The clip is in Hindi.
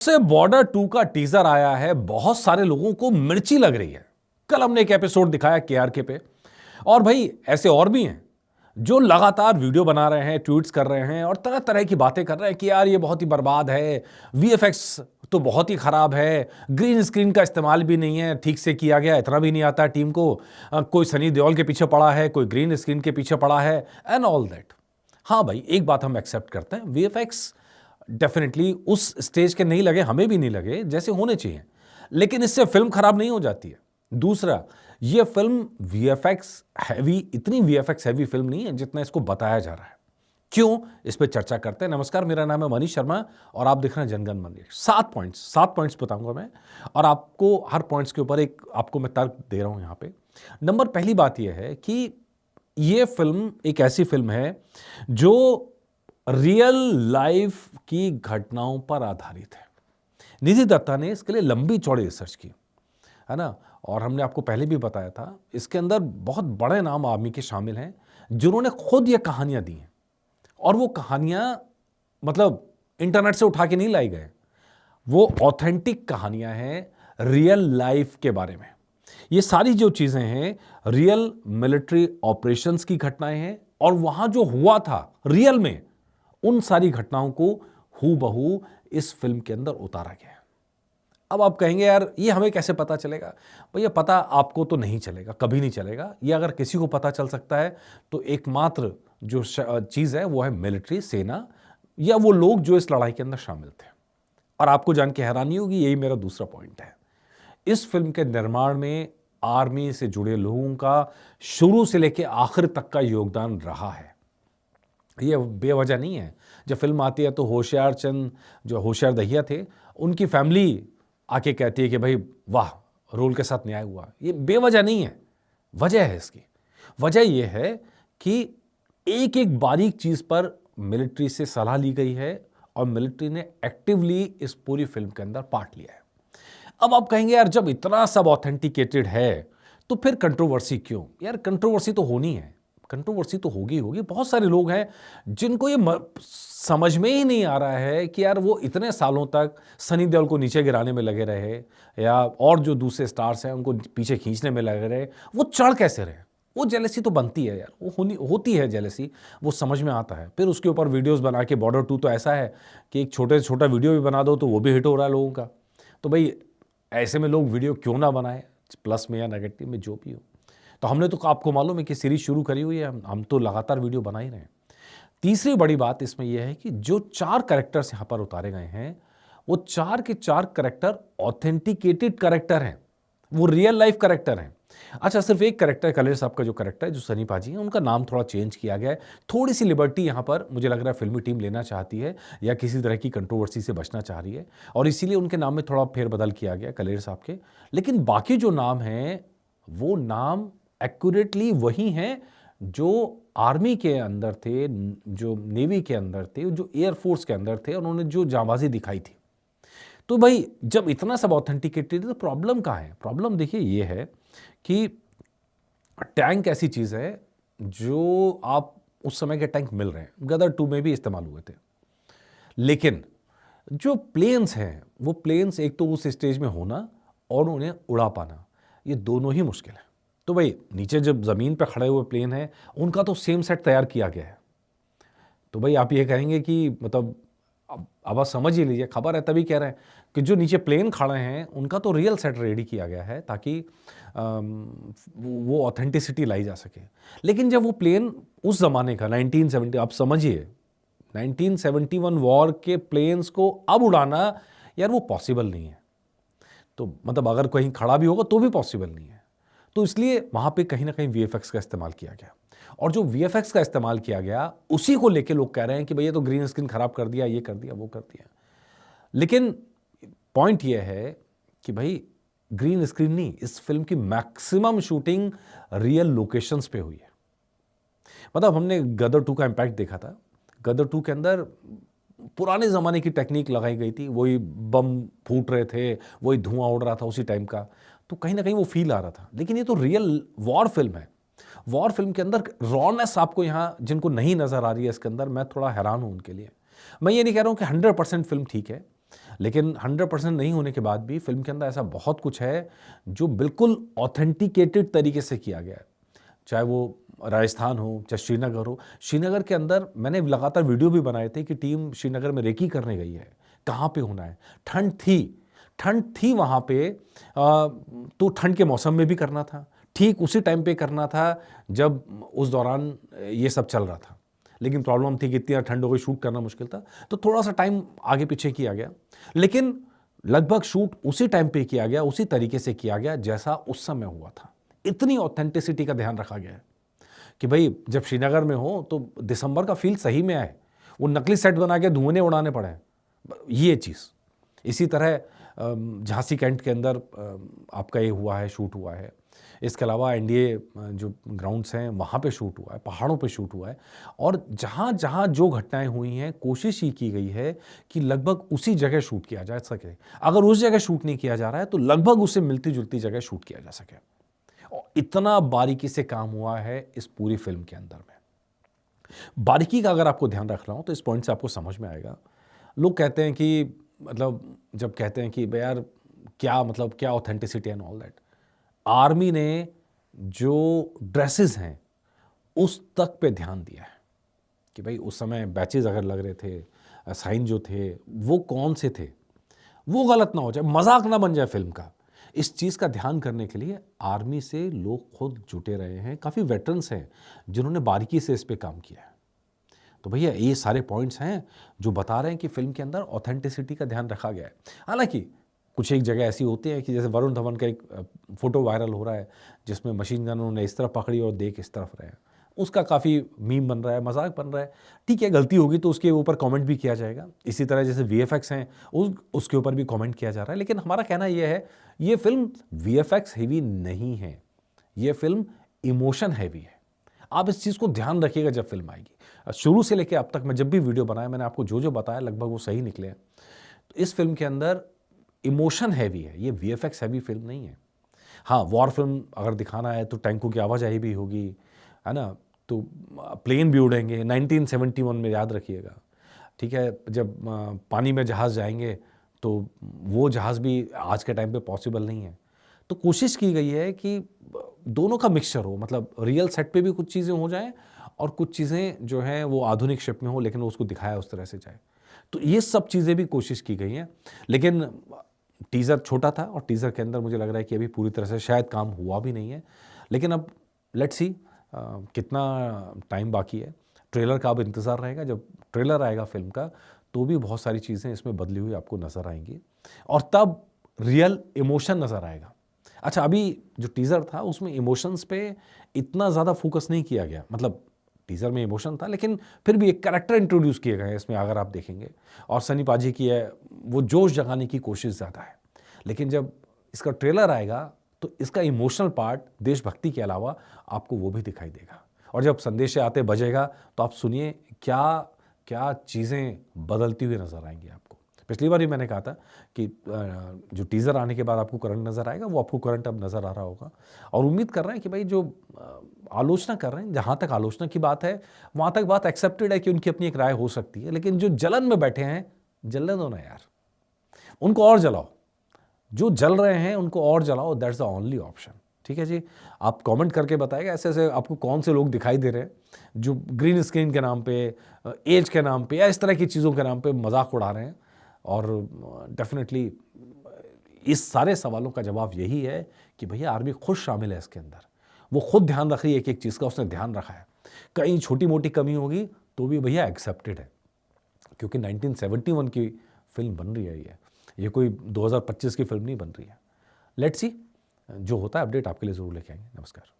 से बॉर्डर 2 का टीजर आया है, बहुत सारे लोगों को मिर्ची लग रही है। कल हमने एक एपिसोड दिखाया केआरके पे। और भाई ऐसे और भी हैं जो लगातार वीडियो बना रहे हैं, ट्वीट्स कर रहे हैं और तरह तरह की बातें कर रहे हैं कि यार ये बहुत ही बर्बाद है, वीएफएक्स तो बहुत ही खराब है, ग्रीन स्क्रीन का इस्तेमाल भी नहीं है, ठीक से किया गया इतना भी नहीं आता टीम को, कोई सनी देओल के पीछे पड़ा है, कोई ग्रीन स्क्रीन के पीछे पड़ा है एंड ऑल दैट। हाँ भाई, एक बात हम एक्सेप्ट करते हैं, वीएफएक्स डेफिनेटली उस स्टेज के नहीं लगे, हमें भी नहीं लगे जैसे होने चाहिए, लेकिन इससे फिल्म खराब नहीं हो जाती है। दूसरा, ये फिल्म वीएफएक्स हैवी, इतनी वीएफएक्स हैवी फिल्म नहीं है जितना इसको बताया जा रहा है। क्यों, इस पे चर्चा करते हैं। नमस्कार, मेरा नाम है मनीष शर्मा और आप देख रहे हैं जनगण मन। 7 पॉइंट्स बताऊंगा मैं और आपको हर पॉइंट्स के ऊपर एक आपको मैं तर्क दे रहा हूं यहां पे। नंबर पहली बात यह है कि ये फिल्म एक ऐसी फिल्म है जो रियल लाइफ की घटनाओं पर आधारित है। निधि दत्ता ने इसके लिए लंबी चौड़ी रिसर्च की, है ना। और हमने आपको पहले भी बताया था, इसके अंदर बहुत बड़े नाम आर्मी के शामिल हैं जिन्होंने खुद ये कहानियां दी हैं। और वो कहानियां मतलब इंटरनेट से उठा के नहीं लाई गए, वो ऑथेंटिक कहानियां हैं रियल लाइफ के बारे में। ये सारी जो चीजें हैं रियल मिलिट्री ऑपरेशंस की घटनाएं हैं और वहां जो हुआ था रियल में, उन सारी घटनाओं को हूबहू इस फिल्म के अंदर उतारा गया है। अब आप कहेंगे यार ये हमें कैसे पता चलेगा? भैया पता आपको तो नहीं चलेगा, कभी नहीं चलेगा। ये अगर किसी को पता चल सकता है तो एकमात्र जो चीज है वो है मिलिट्री, सेना या वो लोग जो इस लड़ाई के अंदर शामिल थे। और आपको जान के हैरानी होगी, यही मेरा दूसरा पॉइंट है। इस फिल्म के निर्माण में आर्मी से जुड़े लोगों का शुरू से लेकर आखिर तक का योगदान रहा है। ये बेवजह नहीं है। जब फिल्म आती है तो होशियार चंद, जो होशियार दहिया थे, उनकी फैमिली आके कहती है कि भाई वाह, रोल के साथ न्याय हुआ। ये बेवजह नहीं है, वजह है इसकी। वजह यह है कि एक एक बारीक चीज पर मिलिट्री से सलाह ली गई है और मिलिट्री ने एक्टिवली इस पूरी फिल्म के अंदर पार्ट लिया है। अब आप कहेंगे यार जब इतना सब ऑथेंटिकेटेड है तो फिर कंट्रोवर्सी क्यों? यार कंट्रोवर्सी तो होनी है, कंट्रोवर्सी तो होगी होगी। बहुत सारे लोग हैं जिनको ये समझ में ही नहीं आ रहा है कि यार वो इतने सालों तक सनी देओल को नीचे गिराने में लगे रहे या और जो दूसरे स्टार्स हैं उनको पीछे खींचने में लगे रहे, वो चढ़ कैसे रहे? वो जेलसी तो बनती है यार, वो होती है जेलसी, वो समझ में आता है। फिर उसके ऊपर वीडियोस बना के, बॉर्डर 2 तो ऐसा है कि एक छोटे से छोटा वीडियो भी बना दो तो वो भी हिट हो रहा है लोगों का। तो भाई ऐसे में लोग वीडियो क्यों ना बनाए, प्लस में या नेगेटिव में जो भी हो। तो हमने तो आपको मालूम है कि सीरीज शुरू करी हुई है, हम तो लगातार वीडियो बना ही रहे हैं। तीसरी बड़ी बात इसमें यह है कि जो 4 कैरेक्टर्स यहां पर उतारे गए हैं, वो 4 के 4 कैरेक्टर ऑथेंटिकेटेड कैरेक्टर हैं, वो रियल लाइफ कैरेक्टर हैं। अच्छा, सिर्फ एक कैरेक्टर, कलेर साहब का जो कैरेक्टर है, जो सनी पाजी हैं, उनका नाम थोड़ा चेंज किया गया है। थोड़ी सी लिबर्टी यहां पर मुझे लग रहा है फिल्मी टीम लेना चाहती है या किसी तरह की कंट्रोवर्सी से बचना चाह रही है और इसीलिए उनके नाम में थोड़ा फेरबदल किया गया कलेर साहब के। लेकिन बाकी जो नाम हैं वो नाम एक्यूरेटली वही हैं जो आर्मी के अंदर थे, जो नेवी के अंदर थे, जो एयरफोर्स के अंदर थे, उन्होंने जो जांबाजी दिखाई थी। तो भाई जब इतना सब ऑथेंटिकेटेड है तो प्रॉब्लम कहाँ है? प्रॉब्लम देखिए ये है कि टैंक ऐसी चीज है जो आप उस समय के टैंक मिल रहे हैं, गदर 2 में भी इस्तेमाल हुए थे। लेकिन जो प्लेन्स हैं, वो प्लेन्स एक तो उस स्टेज में होना और उन्हें उड़ा पाना, ये दोनों ही मुश्किल है। तो भाई नीचे जब जमीन पर खड़े हुए प्लेन हैं, उनका तो सेम सेट तैयार किया गया है। तो भाई आप ये कहेंगे कि मतलब अब आप समझ ही लीजिए, खबर है तभी कह रहे हैं कि जो नीचे प्लेन खड़े हैं उनका तो रियल सेट रेडी किया गया है ताकि वो ऑथेंटिसिटी लाई जा सके। लेकिन जब वो प्लेन उस जमाने का 1970, आप समझिए 1971 वॉर के प्लेन्स को अब उड़ाना, यार वो पॉसिबल नहीं है। तो मतलब अगर कहीं खड़ा भी होगा तो भी पॉसिबल नहीं है। तो इसलिए वहां पे कहीं ना कहीं वीएफएक्स का इस्तेमाल किया गया और जो वीएफएक्स का इस्तेमाल किया गया उसी को लेके लोग कह रहे हैं कि भैया तो ग्रीन स्क्रीन खराब कर दिया, ये कर दिया, वो कर दिया। लेकिन पॉइंट ये है कि भाई ग्रीन स्क्रीन नहीं, इस फिल्म की मैक्सिमम शूटिंग रियल लोकेशंस पे हुई है। मतलब हमने गदर 2 का इंपैक्ट देखा था। गदर 2 के अंदर पुराने ज़माने की टेक्निक लगाई गई थी, वही बम फूट रहे थे, वही धुआं उड़ रहा था उसी टाइम का, तो कहीं ना कहीं वो फील आ रहा था। लेकिन ये तो रियल वॉर फिल्म है। वॉर फिल्म के अंदर रॉनेस आपको यहाँ जिनको नहीं नज़र आ रही है इसके अंदर, मैं थोड़ा हैरान हूँ उनके लिए। मैं ये नहीं कह रहा हूँ कि 100% फिल्म ठीक है, लेकिन 100% नहीं होने के बाद भी फिल्म के अंदर ऐसा बहुत कुछ है जो बिल्कुल ऑथेंटिकेटेड तरीके से किया गया है। चाहे वो राजस्थान हो, चाहे श्रीनगर हो। श्रीनगर के अंदर मैंने लगातार वीडियो भी बनाए थे कि टीम श्रीनगर में रेकी करने गई है, कहाँ पे होना है। ठंड थी वहाँ पे, तो ठंड के मौसम में भी करना था, ठीक उसी टाइम पे करना था जब उस दौरान ये सब चल रहा था। लेकिन प्रॉब्लम थी कि इतनी ठंड हो गई, शूट करना मुश्किल था, तो थोड़ा सा टाइम आगे पीछे किया गया। लेकिन लगभग शूट उसी टाइम पे किया गया, उसी तरीके से किया गया जैसा उस समय हुआ था। इतनी ऑथेंटिसिटी का ध्यान रखा गया है कि भाई जब श्रीनगर में हो तो दिसंबर का फील सही में आए। वो नकली सेट बना के धुएं उड़ाने पड़े, ये चीज़। इसी तरह झांसी कैंट के अंदर आपका ये हुआ है, शूट हुआ है। इसके अलावा एनडीए जो ग्राउंड्स हैं वहाँ पे शूट हुआ है, पहाड़ों पे शूट हुआ है। और जहाँ जहाँ जो घटनाएं हुई हैं, कोशिश ये की गई है कि लगभग उसी जगह शूट किया जा सके। अगर उस जगह शूट नहीं किया जा रहा है तो लगभग उससे मिलती जुलती जगह शूट किया जा सके। और इतना बारीकी से काम हुआ है इस पूरी फिल्म के अंदर में। बारीकी का अगर आपको ध्यान रखना हो तो इस पॉइंट से आपको समझ में आएगा। लोग कहते हैं कि मतलब जब कहते हैं कि भाई यार क्या मतलब क्या authenticity and all that, army ने जो ड्रेसेस हैं उस तक पे ध्यान दिया है कि भाई उस समय बैचेस अगर लग रहे थे, साइन जो थे वो कौन से थे, वो गलत ना हो जाए, मजाक ना बन जाए फिल्म का। इस चीज़ का ध्यान करने के लिए आर्मी से लोग खुद जुटे रहे हैं, काफ़ी वेटरन्स हैं जिन्होंने बारीकी से इस पे काम किया है। तो भैया ये सारे पॉइंट्स हैं जो बता रहे हैं कि फिल्म के अंदर ऑथेंटिसिटी का ध्यान रखा गया है। हालांकि कुछ एक जगह ऐसी होती है कि जैसे वरुण धवन का एक फोटो वायरल हो रहा है जिसमें मशीन गन उन्होंने इस तरफ पकड़ी और देख इस तरफ रहे हैं, उसका काफ़ी मीम बन रहा है, मजाक बन रहा है। ठीक है, गलती होगी तो उसके ऊपर कमेंट भी किया जाएगा। इसी तरह जैसे वीएफएक्स हैं उसके ऊपर भी कमेंट किया जा रहा है। लेकिन हमारा कहना यह है, ये फिल्म वीएफएक्स हेवी नहीं है, ये फिल्म इमोशन हैवी है। आप इस चीज़ को ध्यान रखिएगा जब फिल्म आएगी। शुरू से लेकर अब तक मैं जब भी वीडियो बनाया मैंने आपको जो जो बताया लगभग वो सही निकले हैं। तो इस फिल्म के अंदर इमोशन हैवी है, ये वीएफएक्स हैवी फिल्म नहीं है। हाँ, वॉर फिल्म अगर दिखाना है तो टैंकों की आवाजाही भी होगी, है ना, तो प्लेन भी उड़ेंगे 1971 में, याद रखिएगा। ठीक है, जब पानी में जहाज़ जाएंगे तो वो जहाज़ भी आज के टाइम पे पॉसिबल नहीं है। तो कोशिश की गई है कि दोनों का मिक्सचर हो, मतलब रियल सेट पे भी कुछ चीज़ें हो जाएं और कुछ चीज़ें जो हैं वो आधुनिक शिप में हो, लेकिन उसको दिखाया उस तरह से जाए। तो ये सब चीज़ें भी कोशिश की गई हैं। लेकिन टीज़र छोटा था और टीज़र के अंदर मुझे लग रहा है कि अभी पूरी तरह से शायद काम हुआ भी नहीं है। लेकिन अब लेट्स सी कितना टाइम बाकी है। ट्रेलर का अब इंतज़ार रहेगा। जब ट्रेलर आएगा फिल्म का तो भी बहुत सारी चीज़ें इसमें बदली हुई आपको नज़र आएंगी और तब रियल इमोशन नज़र आएगा। अच्छा, अभी जो टीज़र था उसमें इमोशंस पे इतना ज़्यादा फोकस नहीं किया गया। मतलब टीज़र में इमोशन था लेकिन फिर भी एक कैरेक्टर इंट्रोड्यूस किए गए हैं इसमें, अगर आप देखेंगे। और सनी पाजी की है वो जोश जगाने की कोशिश ज़्यादा है। लेकिन जब इसका ट्रेलर आएगा तो इसका इमोशनल पार्ट देशभक्ति के अलावा आपको वो भी दिखाई देगा। और जब संदेश आते बजेगा तो आप सुनिए क्या क्या चीज़ें बदलती हुई नज़र आएंगी आपको। पिछली बार भी मैंने कहा था कि जो टीज़र आने के बाद आपको करंट नज़र आएगा वो आपको करंट अब नज़र आ रहा होगा। और उम्मीद कर रहे हैं कि भाई जो आलोचना कर रहे हैं, जहाँ तक आलोचना की बात है वहाँ तक बात एक्सेप्टेड है कि उनकी अपनी एक राय हो सकती है। लेकिन जो जलन में बैठे हैं, जलने दो ना यार, उनको और जलाओ। जो जल रहे हैं उनको और जलाओ, दैट्स द ओनली ऑप्शन। ठीक है जी, आप कमेंट करके बताइएगा ऐसे ऐसे आपको कौन से लोग दिखाई दे रहे हैं जो ग्रीन स्क्रीन के नाम पे, एज के नाम पे या इस तरह की चीज़ों के नाम पे मजाक उड़ा रहे हैं। और डेफिनेटली इस सारे सवालों का जवाब यही है कि भैया आर्मी खुद शामिल है इसके अंदर। वो खुद ध्यान रख रही है, एक एक चीज़ का उसने ध्यान रखा है। कहीं छोटी मोटी कमी होगी तो भी भैया एक्सेप्टेड है, क्योंकि 1971 की फिल्म बन रही है। ये कोई 2025 की फिल्म नहीं बन रही है। लेट्स सी, जो होता है अपडेट आपके लिए ज़रूर लेके आएंगे। नमस्कार।